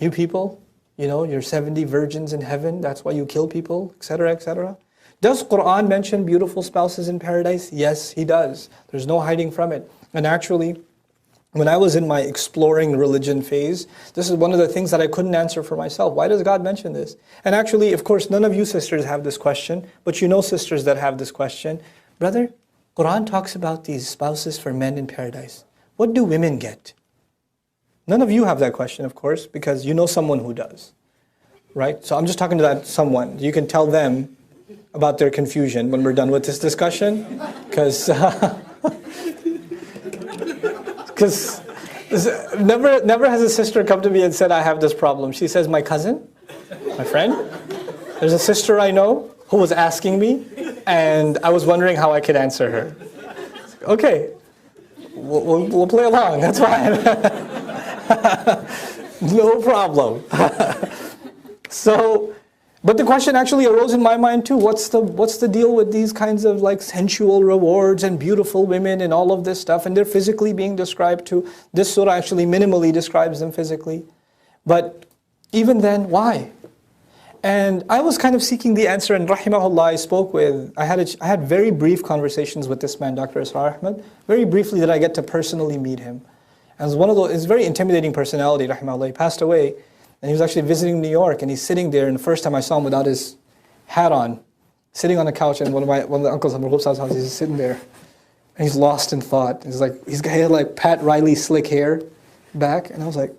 You people, you're 70 virgins in heaven, that's why you kill people, etc., etc. Does Quran mention beautiful spouses in paradise? Yes, he does. There's no hiding from it. And actually, when I was in my exploring religion phase, this is one of the things that I couldn't answer for myself. Why does God mention this? And actually, of course, none of you sisters have this question, but you know sisters that have this question. Brother, Quran talks about these spouses for men in paradise. What do women get? None of you have that question, of course, because you know someone who does. Right? So I'm just talking to that someone. You can tell them about their confusion when we're done with this discussion. Because never has a sister come to me and said, I have this problem. She says, my cousin, my friend, there's a sister I know who was asking me, and I was wondering how I could answer her. Okay, we'll play along, that's fine. No problem. But the question actually arose in my mind too. What's the deal with these kinds of like sensual rewards and beautiful women and all of this stuff? And they're physically being described too. This surah actually minimally describes them physically. But even then, why? And I was kind of seeking the answer, and rahimahullah, I had very brief conversations with this man, Dr. Israr Ahmed. Very briefly did I get to personally meet him. And it's a very intimidating personality, rahimahullah. He passed away. And he was actually visiting New York, and he's sitting there, and the first time I saw him without his hat on, sitting on a couch in one of the uncles of Marhub's house, he's sitting there, and he's lost in thought. He had like Pat Riley slick hair back, and I was like,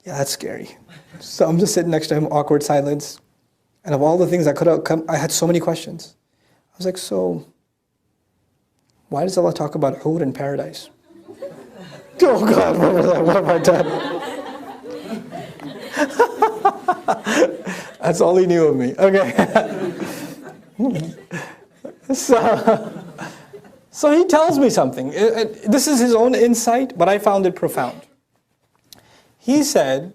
yeah, that's scary. So I'm just sitting next to him, awkward silence, and of all the things that could have come, I had so many questions. I was like, so, why does Allah talk about Hur in paradise? Oh God, what have I done? That's all he knew of me. Okay. So he tells me something. This is his own insight, but I found it profound. He said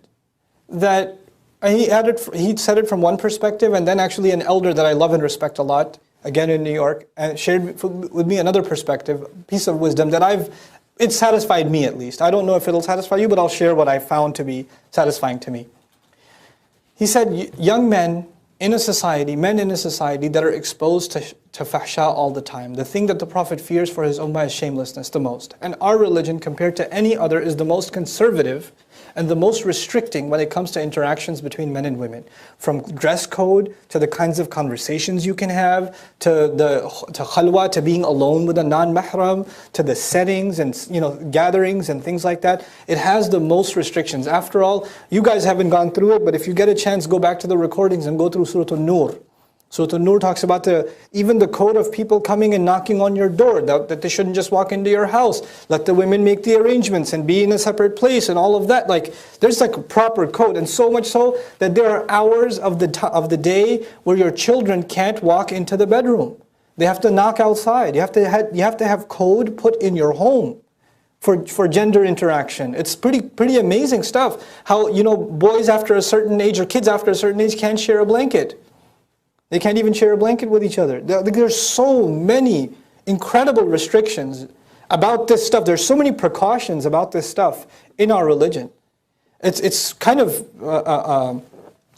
that he said it from one perspective, and then actually an elder that I love and respect a lot, again in New York, and shared with me another perspective, piece of wisdom that it satisfied me at least. I don't know if it'll satisfy you, but I'll share what I found to be satisfying to me. He said, young men in a society that are exposed to fahsha all the time, the thing that the Prophet fears for his ummah is shamelessness the most. And our religion, compared to any other, is the most conservative and the most restricting when it comes to interactions between men and women. From dress code, to the kinds of conversations you can have, to khalwa, to being alone with a non-mahram, to the settings and gatherings and things like that. It has the most restrictions. After all, you guys haven't gone through it, but if you get a chance, go back to the recordings and go through Surah An-Nur. Surah An-Nur talks about even the code of people coming and knocking on your door, that they shouldn't just walk into your house. Let the women make the arrangements and be in a separate place and all of that. There's a proper code, and so much so that there are hours of the day where your children can't walk into the bedroom. They have to knock outside. You have to have code put in your home for gender interaction. It's pretty amazing stuff. How boys after a certain age or kids after a certain age can't share a blanket. They can't even share a blanket with each other. There's so many incredible restrictions about this stuff. There's so many precautions about this stuff in our religion. It's kind of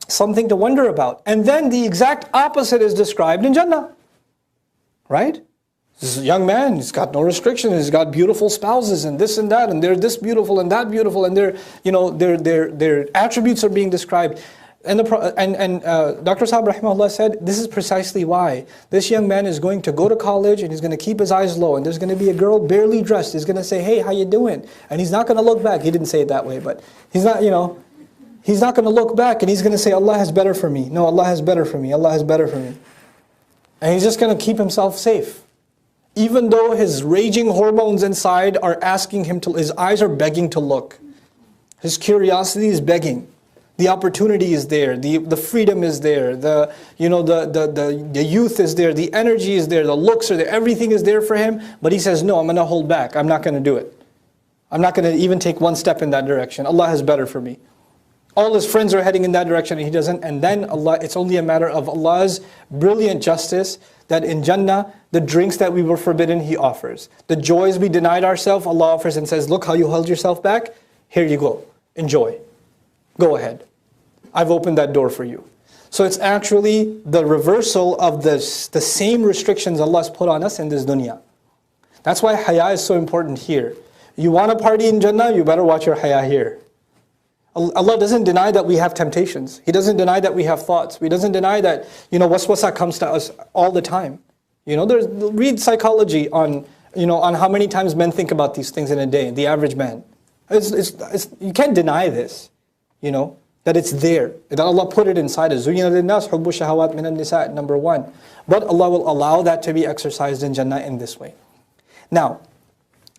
something to wonder about. And then the exact opposite is described in Jannah. Right? This is a young man, he's got no restrictions, he's got beautiful spouses and this and that, and they're this beautiful and that beautiful, and their attributes are being described. And Dr. Sahab rahimahullah said, this is precisely why. This young man is going to go to college and he's going to keep his eyes low, and there's going to be a girl barely dressed. He's going to say, hey, how you doing? And he's not going to look back. He didn't say it that way, but he's not going to look back, and he's going to say, Allah has better for me. No, Allah has better for me. Allah has better for me. And he's just going to keep himself safe. Even though his raging hormones inside are asking him to, his eyes are begging to look. His curiosity is begging. The opportunity is there, the freedom is there, the youth is there, the energy is there, the looks are there, everything is there for him. But he says, no, I'm going to hold back. I'm not going to do it. I'm not going to even take one step in that direction. Allah has better for me. All his friends are heading in that direction and he doesn't. And then it's only a matter of Allah's brilliant justice that in Jannah, the drinks that we were forbidden, He offers. The joys we denied ourselves, Allah offers and says, look how you held yourself back. Here you go. Enjoy. Go ahead. I've opened that door for you. So it's actually the reversal of the same restrictions Allah has put on us in this dunya. That's why haya is so important here. You want to party in Jannah, you better watch your haya here. Allah doesn't deny that we have temptations. He doesn't deny that we have thoughts. He doesn't deny that, waswasa comes to us all the time. Read psychology on how many times men think about these things in a day, the average man. You can't deny this, that it's there, that Allah put it inside us. زُيِّنَ لِلنَّاسِ حُبُّ الشَّهَوَاتِ مِنَ النِّسَاءِ, number one. But Allah will allow that to be exercised in Jannah in this way. Now,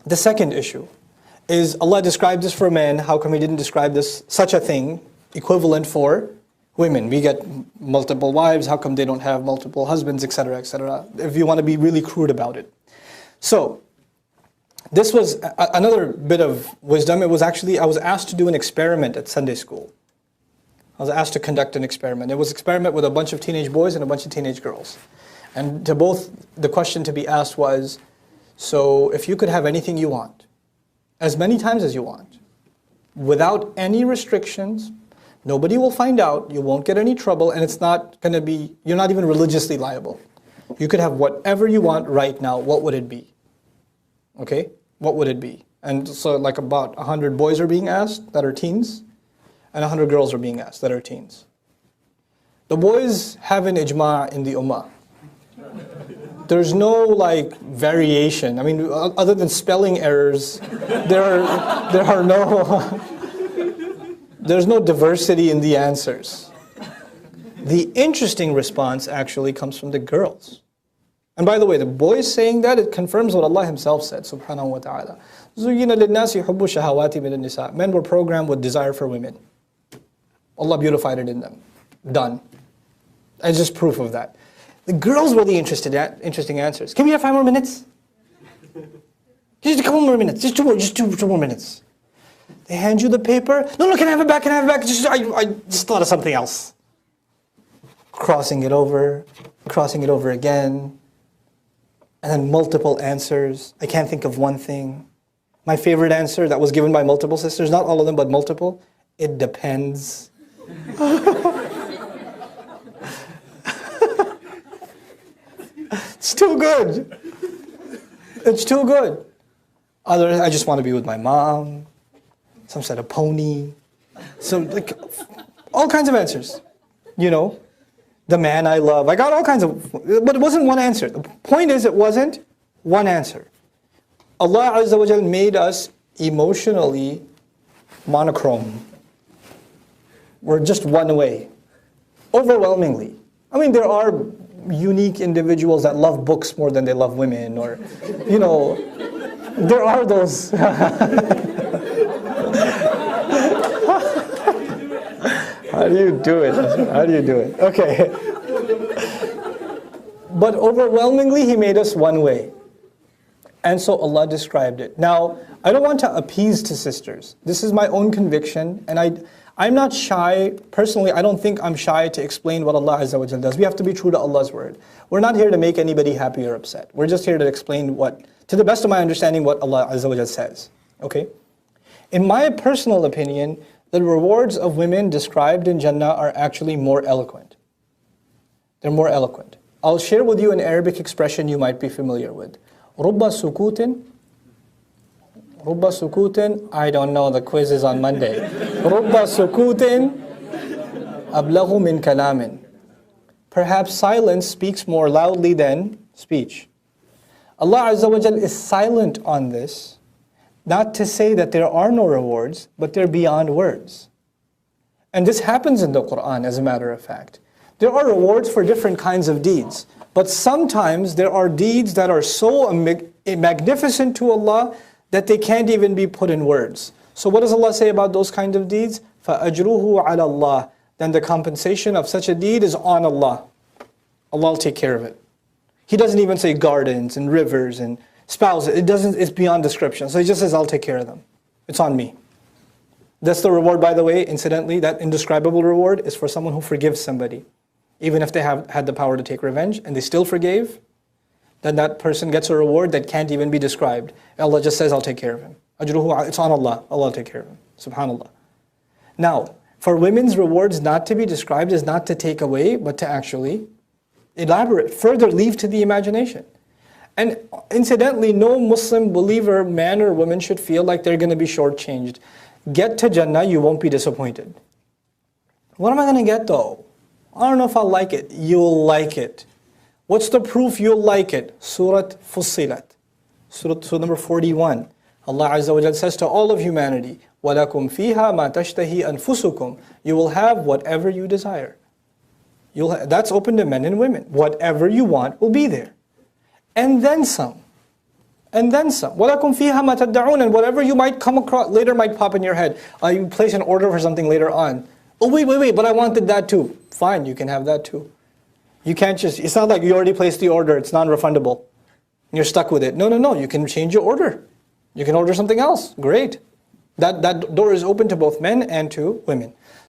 the second issue is Allah described this for men. How come He didn't describe such a thing equivalent for women? We get multiple wives. How come they don't have multiple husbands, etc., etc.? If you want to be really crude about it. So, this was another bit of wisdom. It was actually, I was asked to do an experiment at Sunday school. I was asked to conduct an experiment. It was an experiment with a bunch of teenage boys and a bunch of teenage girls. And to both, the question to be asked was, so if you could have anything you want, as many times as you want, without any restrictions, nobody will find out, you won't get any trouble, and it's not going to be, you're not even religiously liable. You could have whatever you want right now, what would it be? Okay? What would it be? And so like about 100 boys are being asked that are teens, and 100 girls are being asked that are teens. The boys have an ijma' in the ummah. There's no variation. I mean, other than spelling errors, there's no diversity in the answers. The interesting response actually comes from the girls. And by the way, the boys saying that, it confirms what Allah Himself said, subhanahu wa ta'ala. زُيِّنَ لِلنَّاسِ حُبُّ الشَّهَوَاتِ مِنَ النِّسَاءِ. Men were programmed with desire for women. Allah beautified it in them. Done. It's just proof of that. The girls were the interesting answers. Can we have 5 more minutes? Just a couple more minutes. Just two more minutes. They hand you the paper. No, can I have it back? Can I have it back? I just thought of something else. Crossing it over again. And then multiple answers. I can't think of one thing. My favorite answer that was given by multiple sisters, not all of them, but multiple. It depends. It's too good. It's too good. Others, I just want to be with my mom. Some said a pony. So all kinds of answers. The man I love. I got all kinds of, but it wasn't one answer. The point is, it wasn't one answer. Allah Azza wa Jal made us emotionally monochrome. We're just one way. Overwhelmingly. I mean, there are unique individuals that love books more than they love women, or, there are those. How do you do it? Okay. But overwhelmingly, He made us one way. And so Allah described it. Now, I don't want to appease to sisters. This is my own conviction, and I'm not shy. Personally, I don't think I'm shy to explain what Allah Azza wa Jal does. We have to be true to Allah's word. We're not here to make anybody happy or upset. We're just here to explain to the best of my understanding, what Allah Azza wa Jal says. Okay? In my personal opinion, the rewards of women described in Jannah are actually more eloquent. They're more eloquent. I'll share with you an Arabic expression you might be familiar with. رُبَّ سُكُوتٍ. I don't know, the quiz is on Monday. رُبَّ سُكُوتٍ أَبْلَغُ مِنْ كَلَامٍ. Perhaps silence speaks more loudly than speech. Allah Azza wa Jal is silent on this, not to say that there are no rewards, but they're beyond words. And this happens in the Quran, as a matter of fact. There are rewards for different kinds of deeds, but sometimes there are deeds that are so magnificent to Allah that they can't even be put in words. So what does Allah say about those kinds of deeds? فَأَجْرُهُ عَلَى اللَّهِ. Then the compensation of such a deed is on Allah. Allah will take care of it. He doesn't even say gardens and rivers and spouses. It's beyond description. So He just says, I'll take care of them. It's on me. That's the reward, by the way, incidentally, that indescribable reward is for someone who forgives somebody. Even if they have had the power to take revenge and they still forgave, then that person gets a reward that can't even be described. Allah just says, I'll take care of him. Ajruhu, it's on Allah. Allah will take care of him. Subhanallah. Now, For women's rewards not to be described is not to take away, but to actually elaborate, further leave to the imagination. And incidentally, no Muslim believer, man or woman, should feel like they're going to be shortchanged. Get to Jannah, you won't be disappointed. What am I going to get though? I don't know if I'll like it. You'll like it. What's the proof you'll like it? Surah Fussilat. Surah number 41. Allah Azza wa Jalla says to all of humanity, وَلَكُمْ فِيهَا مَا تَشْتَهِي أَنفُسُكُمْ. You will have whatever you desire. That's open to men and women. Whatever you want will be there. And then some. And then some. وَلَكُمْ فِيهَا مَا تَدَّعُونَ. And whatever you might come across, later might pop in your head. You place an order for something later on. Oh wait, but I wanted that too. Fine, you can have that too. You can't just, it's not like you already placed the order, it's non-refundable. You're stuck with it. No, you can change your order. You can order something else. Great. That door is open to both men and to women.